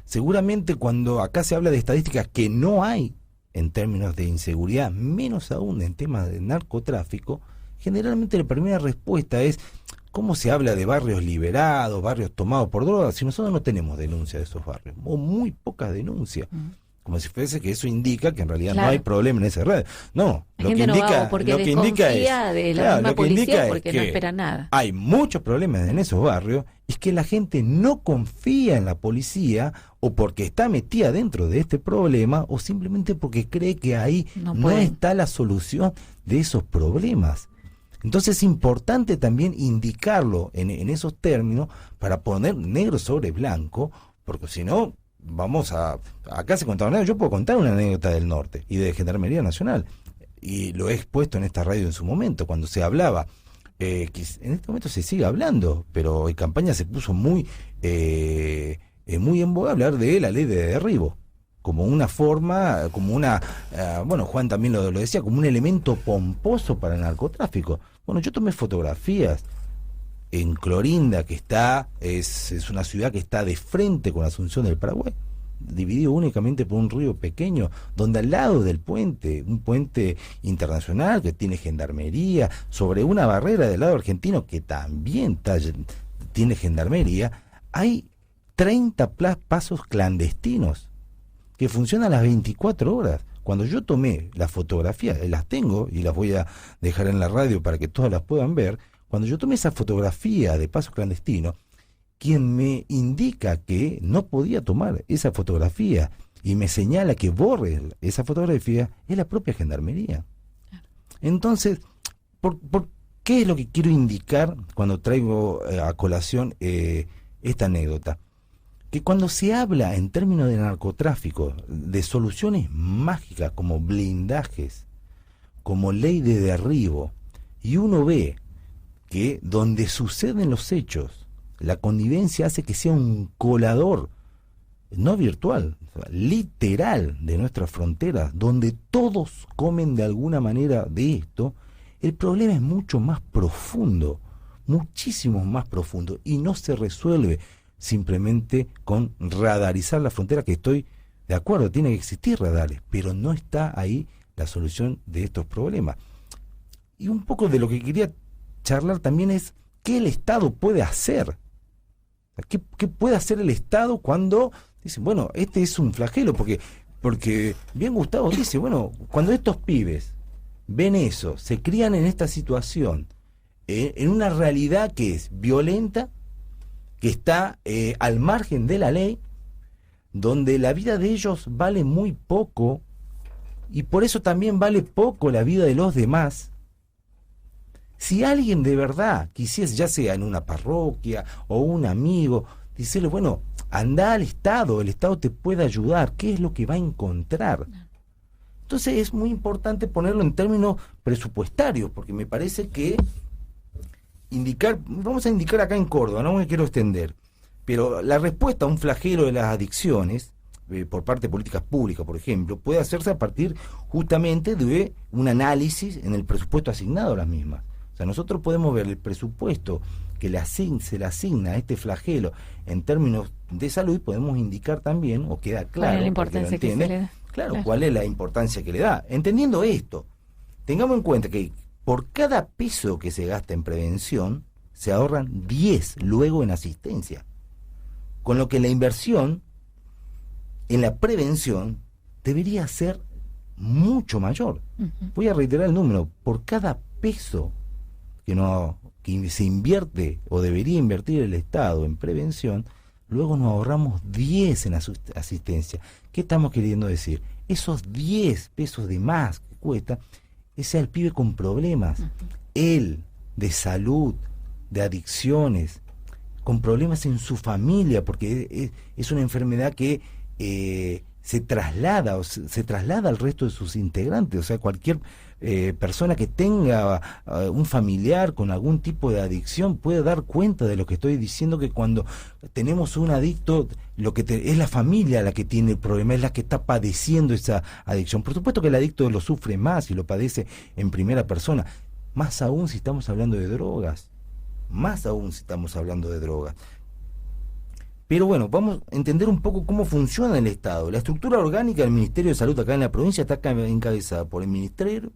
Seguramente cuando acá se habla de estadísticas que no hay en términos de inseguridad, menos aún en temas de narcotráfico, generalmente la primera respuesta es: ¿cómo se habla de barrios liberados, barrios tomados por drogas, si nosotros no tenemos denuncia de esos barrios, o muy pocas denuncias? como si fuese que eso indica que en realidad Claro. no hay problema en esa red. No, La lo que gente no va indica, porque lo que indica desconfía es, de la claro, misma lo que indica policía es porque no que espera nada. hay muchos problemas en esos barrios, es que la gente no confía en la policía o porque está metida dentro de este problema o simplemente porque cree que ahí No no pueden. está la solución de esos problemas. Entonces es importante también indicarlo en esos términos para poner negro sobre blanco, porque si no, acá se contaron anécdotas. Yo puedo contar una anécdota del norte y de Gendarmería Nacional, y lo he expuesto en esta radio en su momento, cuando se hablaba, que en este momento se sigue hablando, pero en campaña se puso muy en boga hablar de la ley de derribo, como una forma, como una, bueno, Juan también lo decía, como un elemento pomposo para el narcotráfico. Bueno, yo tomé fotografías en Clorinda, que es una ciudad que está de frente con Asunción del Paraguay, dividido únicamente por un río pequeño, donde al lado del puente, un puente internacional que tiene gendarmería, sobre una barrera del lado argentino que también tiene gendarmería, hay 30 pasos clandestinos que funcionan las 24 horas. Cuando yo tomé las fotografías, las tengo y las voy a dejar en la radio para que todas las puedan ver, cuando yo tomé esa fotografía de pasos clandestinos, quien me indica que no podía tomar esa fotografía y me señala que borre esa fotografía es la propia gendarmería. Entonces, ¿por qué es lo que quiero indicar cuando traigo a colación esta anécdota? Que cuando se habla en términos de narcotráfico, de soluciones mágicas como blindajes, como ley de derribo, y uno ve que donde suceden los hechos, la connivencia hace que sea un colador, no virtual, literal de nuestras fronteras, donde todos comen de alguna manera de esto, el problema es mucho más profundo, muchísimo más profundo, y no se resuelve simplemente con radarizar la frontera, que estoy de acuerdo, tiene que existir radares, pero no está ahí la solución de estos problemas. Y un poco de lo que quería charlar también es qué el Estado puede hacer. ¿Qué puede hacer el Estado cuando dicen, bueno, este es un flagelo? Porque bien Gustavo dice, bueno, cuando estos pibes ven eso, se crían en esta situación, en una realidad que es violenta, que está al margen de la ley, donde la vida de ellos vale muy poco, y por eso también vale poco la vida de los demás. Si alguien de verdad quisiese, ya sea en una parroquia o un amigo, decirle, bueno, anda al Estado, el Estado te puede ayudar, ¿qué es lo que va a encontrar? Entonces es muy importante ponerlo en términos presupuestarios, porque me parece que vamos a indicar acá en Córdoba, no me quiero extender, pero la respuesta a un flagelo de las adicciones, por parte de políticas públicas, por ejemplo, puede hacerse a partir justamente de un análisis en el presupuesto asignado a las mismas. O sea, nosotros podemos ver el presupuesto que se le asigna a este flagelo en términos de salud, podemos indicar también, o queda claro, ¿cuál es la importancia que se le da? Claro, cuál es la importancia que le da. Entendiendo esto, tengamos en cuenta que por cada peso que se gasta en prevención, se ahorran 10 luego en asistencia. Con lo que la inversión en la prevención debería ser mucho mayor. Voy a reiterar el número, por cada peso que se invierte o debería invertir el Estado en prevención, luego nos ahorramos 10 en asistencia. ¿Qué estamos queriendo decir? Esos 10 pesos de más que cuesta, ese es el pibe con problemas, él, de salud, de adicciones, con problemas en su familia, porque es una enfermedad que se traslada al resto de sus integrantes. O sea, cualquier persona que tenga un familiar con algún tipo de adicción puede dar cuenta de lo que estoy diciendo, que cuando tenemos un adicto, es la familia la que tiene el problema, es la que está padeciendo esa adicción. Por supuesto que el adicto lo sufre más y lo padece en primera persona, más aún si estamos hablando de drogas, Pero bueno, vamos a entender un poco cómo funciona el Estado. La estructura orgánica del Ministerio de Salud acá en la provincia está encabezada por el ministro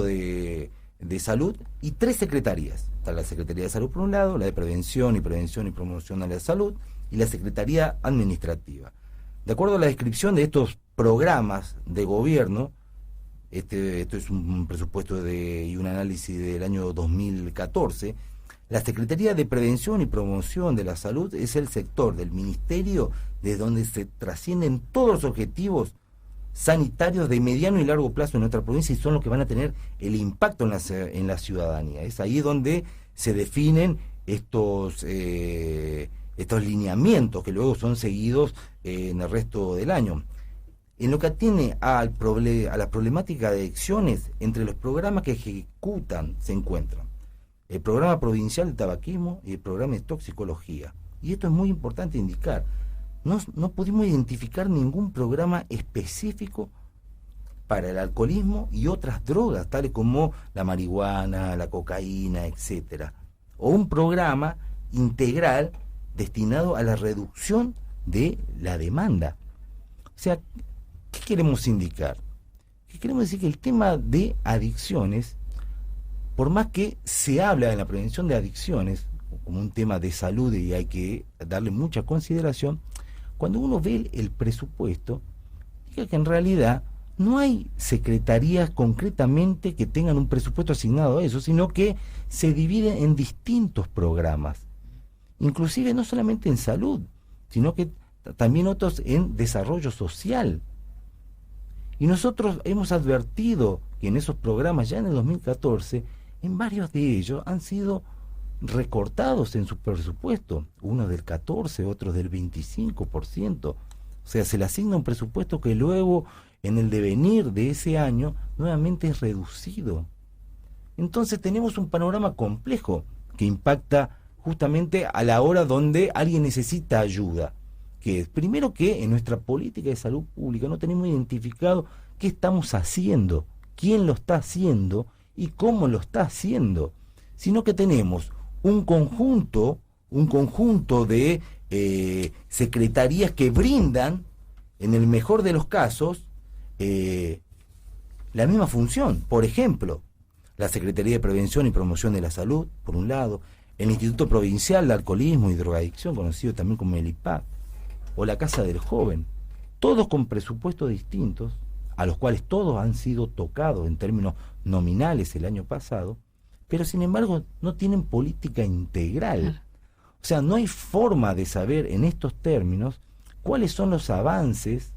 de Salud y 3 secretarías. Está la Secretaría de Salud por un lado, la de Prevención y Promoción de la Salud, y la Secretaría Administrativa. De acuerdo a la descripción de estos programas de gobierno, esto es un presupuesto y un análisis del año 2014, la Secretaría de Prevención y Promoción de la Salud es el sector del ministerio de donde se trascienden todos los objetivos sanitarios de mediano y largo plazo en nuestra provincia y son los que van a tener el impacto en la ciudadanía. Es ahí donde se definen estos lineamientos que luego son seguidos en el resto del año. En lo que atiene a la problemática de adicciones, entre los programas que ejecutan se encuentran el Programa Provincial de Tabaquismo y el Programa de Toxicología. Y esto es muy importante indicar. No pudimos identificar ningún programa específico para el alcoholismo y otras drogas, tales como la marihuana, la cocaína, etcétera. O un programa integral destinado a la reducción de la demanda. O sea, ¿qué queremos indicar? Que queremos decir que el tema de adicciones, por más que se habla en la prevención de adicciones como un tema de salud y hay que darle mucha consideración, cuando uno ve el presupuesto, diga que en realidad no hay secretarías concretamente que tengan un presupuesto asignado a eso, sino que se divide en distintos programas, inclusive no solamente en salud, sino que también otros en desarrollo social. Y nosotros hemos advertido que en esos programas, ya en el 2014, en varios de ellos han sido recortados en su presupuesto, unos del 14, otros del 25%. O sea, se le asigna un presupuesto que luego, en el devenir de ese año, nuevamente es reducido. Entonces tenemos un panorama complejo que impacta justamente a la hora donde alguien necesita ayuda. Que es, primero, que en nuestra política de salud pública no tenemos identificado qué estamos haciendo, quién lo está haciendo y cómo lo está haciendo, sino que tenemos un conjunto de secretarías que brindan, en el mejor de los casos, la misma función. Por ejemplo, la Secretaría de Prevención y Promoción de la Salud, por un lado, el Instituto Provincial de Alcoholismo y Drogadicción, conocido también como el IPAC, o la Casa del Joven, todos con presupuestos distintos, a los cuales todos han sido tocados en términos nominales el año pasado, pero sin embargo no tienen política integral. O sea, no hay forma de saber en estos términos cuáles son los avances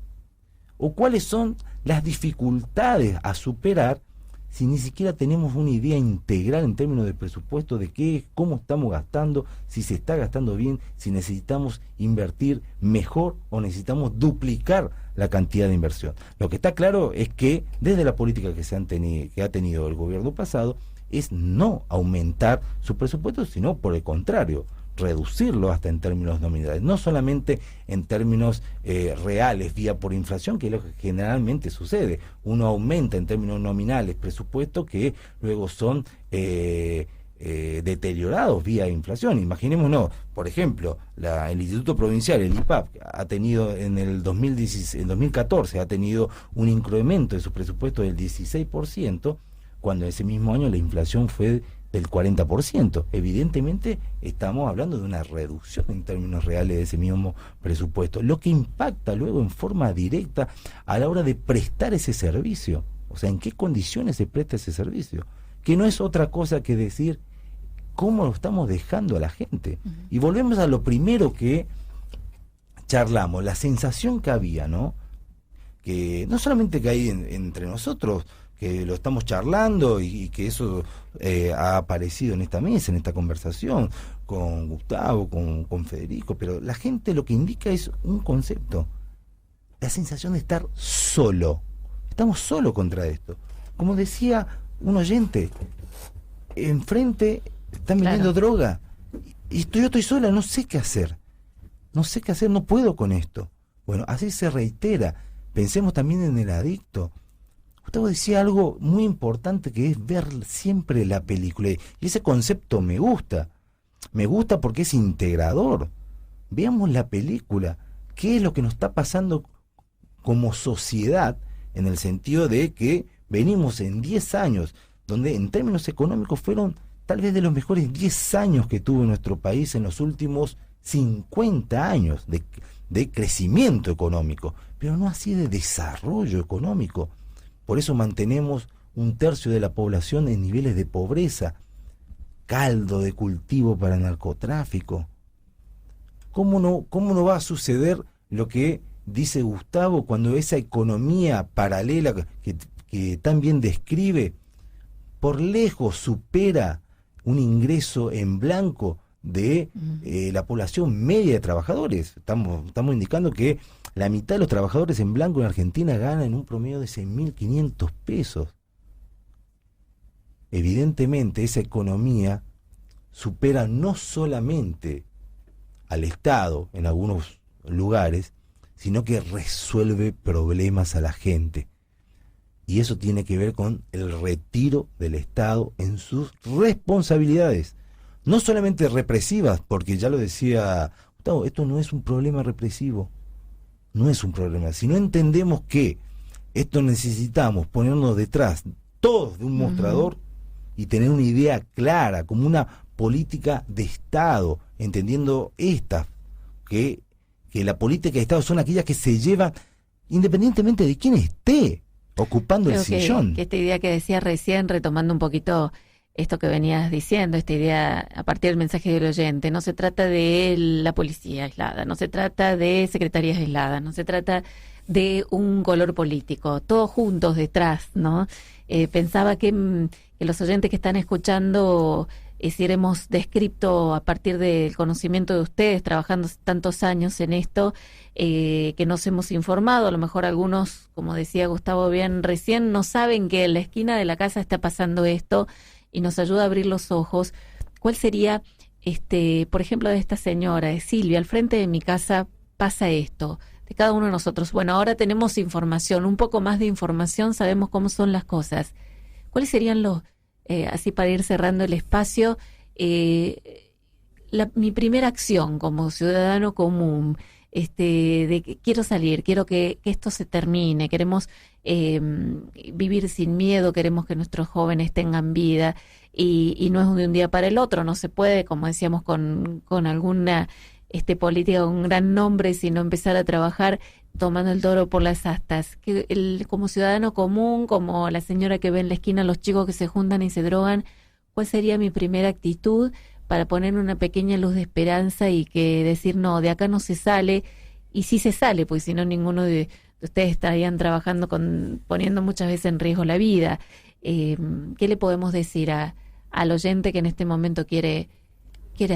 o cuáles son las dificultades a superar si ni siquiera tenemos una idea integral en términos de presupuesto de qué es, cómo estamos gastando, si se está gastando bien, si necesitamos invertir mejor o necesitamos duplicar la cantidad de inversión. Lo que está claro es que desde la política que ha tenido el gobierno pasado es no aumentar su presupuesto, sino por el contrario, reducirlo hasta en términos nominales, no solamente en términos reales, vía por inflación, que es lo que generalmente sucede. Uno aumenta en términos nominales presupuestos que luego son deteriorados vía inflación. Imaginémonos, por ejemplo, el Instituto Provincial, el IPAP, ha tenido en el 2014 ha tenido un incremento de su presupuesto del 16%, cuando ese mismo año la inflación fue del 40%. Evidentemente estamos hablando de una reducción en términos reales de ese mismo presupuesto, lo que impacta luego en forma directa a la hora de prestar ese servicio. O sea, en qué condiciones se presta ese servicio, que no es otra cosa que decir cómo lo estamos dejando a la gente. Y volvemos a lo primero que charlamos, la sensación que había, ¿no? Que no solamente que hay entre nosotros, que lo estamos charlando y que eso ha aparecido en esta mesa, en esta conversación, con Gustavo, con Federico, pero la gente lo que indica es un concepto, la sensación de estar solo. Estamos solos contra esto. Como decía un oyente, enfrente están vendiendo droga y yo estoy sola, no sé qué hacer, no puedo con esto. Bueno, así se reitera. Pensemos también en el adicto. Gustavo decía algo muy importante, que es ver siempre la película, y ese concepto me gusta porque es integrador. Veamos la película, qué es lo que nos está pasando como sociedad, en el sentido de que venimos en 10 años donde en términos económicos fueron tal vez de los mejores 10 años que tuvo nuestro país en los últimos 50 años de crecimiento económico, pero no así de desarrollo económico. Por eso mantenemos 1/3 de la población en niveles de pobreza, caldo de cultivo para el narcotráfico. ¿Cómo no va a suceder lo que dice Gustavo cuando esa economía paralela que tan bien describe, por lejos supera un ingreso en blanco de la población media de trabajadores? Estamos indicando que la mitad de los trabajadores en blanco en Argentina ganan un promedio de 6.500 pesos. Evidentemente esa economía supera no solamente al Estado en algunos lugares, sino que resuelve problemas a la gente. Y eso tiene que ver con el retiro del Estado en sus responsabilidades. No solamente represivas, porque ya lo decía Gustavo, esto no es un problema represivo, no es un problema. Si no entendemos que esto necesitamos ponernos detrás todos de un mostrador y tener una idea clara, como una política de Estado, entendiendo que la política de Estado son aquellas que se llevan independientemente de quién esté ocupando el sillón. Que esta idea que decías recién, retomando un poquito esto que venías diciendo, esta idea a partir del mensaje del oyente, no se trata de la policía aislada, no se trata de secretarías aisladas, no se trata de un color político, todos juntos detrás, ¿no? Pensaba que los oyentes que están escuchando, si hemos descrito a partir del conocimiento de ustedes, trabajando tantos años en esto, que nos hemos informado, a lo mejor algunos, como decía Gustavo bien recién, no saben que en la esquina de la casa está pasando esto y nos ayuda a abrir los ojos. ¿Cuál sería, por ejemplo, de esta señora, de Silvia, al frente de mi casa pasa esto, de cada uno de nosotros? Bueno, ahora tenemos información, un poco más de información, sabemos cómo son las cosas. ¿Cuáles serían los, así para ir cerrando el espacio, mi primera acción como ciudadano común, de que quiero salir, quiero que esto se termine, queremos vivir sin miedo, queremos que nuestros jóvenes tengan vida y no es de un día para el otro, no se puede, como decíamos, con alguna política con un gran nombre, sino empezar a trabajar tomando el toro por las astas. Como ciudadano común, como la señora que ve en la esquina los chicos que se juntan y se drogan, ¿cuál sería mi primera actitud para poner una pequeña luz de esperanza y que decir, no, de acá no se sale? Y sí se sale, porque si no ninguno de ustedes estarían trabajando poniendo muchas veces en riesgo la vida. ¿Qué le podemos decir al oyente que en este momento quiere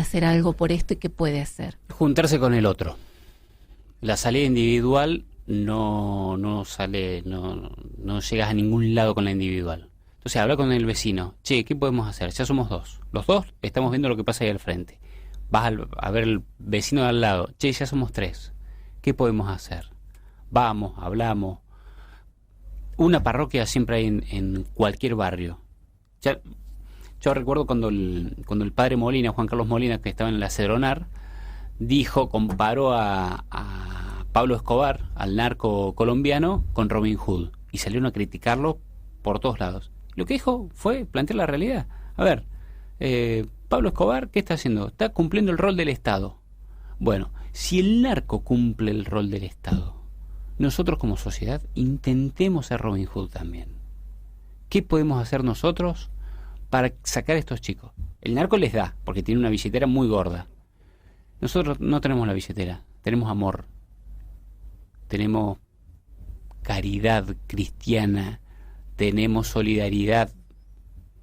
hacer algo por esto y qué puede hacer? Juntarse con el otro. La salida individual no sale, no llegas a ningún lado con la individual. Entonces habla con el vecino. Che, ¿qué podemos hacer? Ya somos dos. Los dos estamos viendo lo que pasa ahí al frente. Vas a ver el vecino de al lado. Che, ya somos 3. ¿Qué podemos hacer? Vamos, hablamos. Una parroquia siempre hay en cualquier barrio. Yo recuerdo cuando el padre Molina, Juan Carlos Molina, que estaba en la Cedronar, comparó a Pablo Escobar, al narco colombiano, con Robin Hood. Y salieron a criticarlo por todos lados. Lo que dijo fue plantear la realidad. A ver, Pablo Escobar, ¿qué está haciendo? Está cumpliendo el rol del Estado. Bueno, si el narco cumple el rol del Estado, nosotros como sociedad intentemos ser Robin Hood también. ¿Qué podemos hacer nosotros para sacar a estos chicos? El narco les da, porque tiene una billetera muy gorda. Nosotros no tenemos la billetera, tenemos amor, tenemos caridad cristiana, tenemos solidaridad,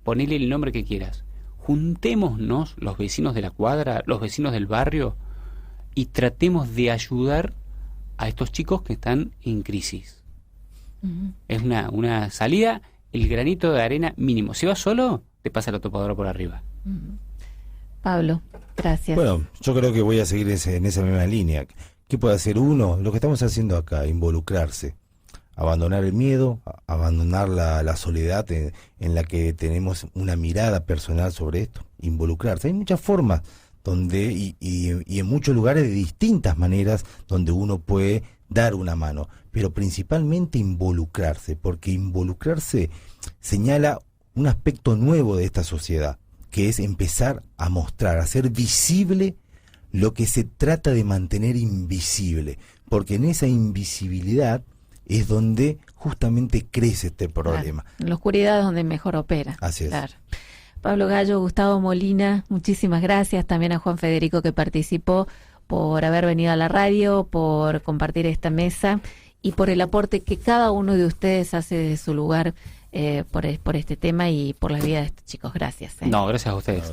ponele el nombre que quieras. Juntémonos los vecinos de la cuadra, los vecinos del barrio, y tratemos de ayudar a estos chicos que están en crisis. Es una salida, el granito de arena mínimo. Si vas solo, te pasa la topadora por arriba. Pablo, gracias. Bueno, yo creo que voy a seguir en esa misma línea. ¿Qué puede hacer uno? Lo que estamos haciendo acá, involucrarse. Abandonar el miedo, abandonar la soledad en la que tenemos una mirada personal sobre esto. Involucrarse. Hay muchas formas y en muchos lugares de distintas maneras donde uno puede dar una mano. Pero principalmente involucrarse, porque involucrarse señala un aspecto nuevo de esta sociedad, que es empezar a mostrar, a hacer visible lo que se trata de mantener invisible, porque en esa invisibilidad es donde justamente crece este problema. Claro, en la oscuridad es donde mejor opera. Así es. Claro. Pablo Gallo, Gustavo Molina, muchísimas gracias. También a Juan Federico, que participó, por haber venido a la radio, por compartir esta mesa y por el aporte que cada uno de ustedes hace de su lugar por este tema y por la vida de estos chicos. Gracias. No, gracias a ustedes.